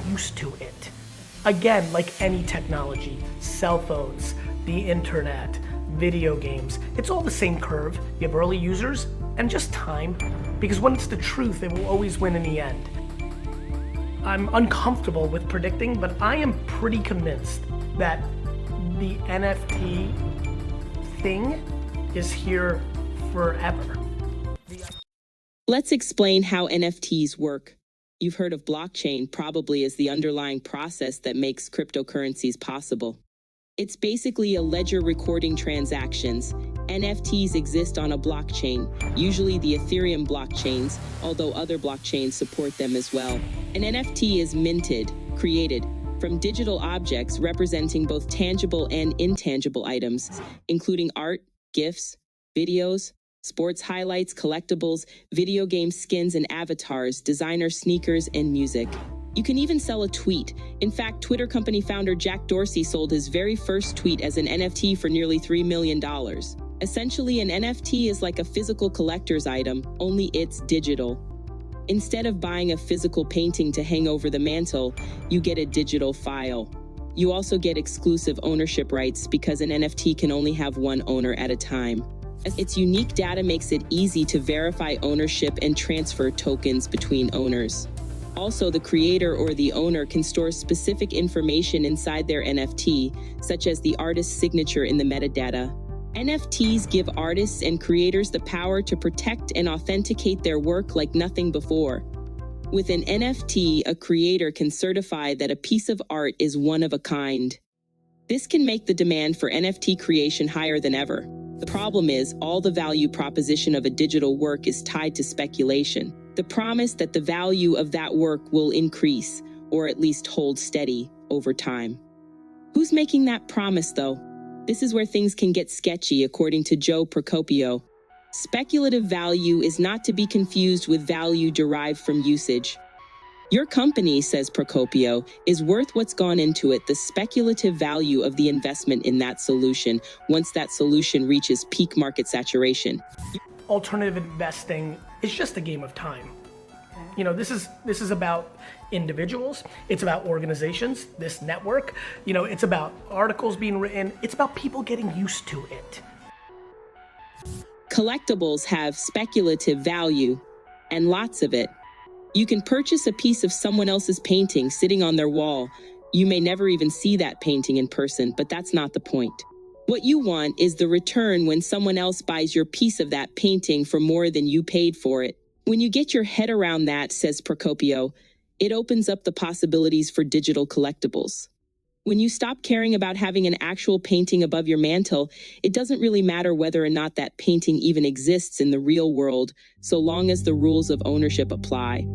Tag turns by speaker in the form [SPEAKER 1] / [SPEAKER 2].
[SPEAKER 1] used to it. Again, like any technology, cell phones, the internet, video games, it's all the same curve. You have early users and just time, because when it's the truth, it will always win in the end. I'm uncomfortable with predicting, but I am pretty convinced that the NFT thing is here forever.
[SPEAKER 2] Let's explain how NFTs work. You've heard of blockchain probably as the underlying process that makes cryptocurrencies possible. It's basically a ledger recording transactions. NFTs exist on a blockchain, usually the Ethereum blockchains, although other blockchains support them as well. An NFT is minted, created, from digital objects representing both tangible and intangible items, including art, gifts, videos, sports highlights, collectibles, video game skins and avatars, designer sneakers, and music. You can even sell a tweet. In fact, Twitter company founder Jack Dorsey sold his very first tweet as an NFT for nearly $3 million. Essentially, an NFT is like a physical collector's item, only it's digital. Instead of buying a physical painting to hang over the mantle, you get a digital file. You also get exclusive ownership rights because an NFT can only have one owner at a time. Its unique data makes it easy to verify ownership and transfer tokens between owners. Also, the creator or the owner can store specific information inside their NFT, such as the artist's signature in the metadata. NFTs give artists and creators the power to protect and authenticate their work like nothing before. With an NFT, a creator can certify that a piece of art is one of a kind. This can make the demand for NFT creation higher than ever. The problem is, all the value proposition of a digital work is tied to speculation. The promise that the value of that work will increase, or at least hold steady, over time. Who's making that promise, though? This is where things can get sketchy, according to Joe Procopio. Speculative value is not to be confused with value derived from usage. Your company, says Procopio, is worth what's gone into it, the speculative value of the investment in that solution, once that solution reaches peak market saturation.
[SPEAKER 1] Alternative investing is just a game of time. You know, this is about individuals, it's about organizations, this network, you know, it's about articles being written, it's about people getting used to it.
[SPEAKER 2] Collectibles have speculative value, and lots of it. You can purchase a piece of someone else's painting sitting on their wall. You may never even see that painting in person, but that's not the point. What you want is the return when someone else buys your piece of that painting for more than you paid for it. When you get your head around that, says Procopio, it opens up the possibilities for digital collectibles. When you stop caring about having an actual painting above your mantle, it doesn't really matter whether or not that painting even exists in the real world, so long as the rules of ownership apply.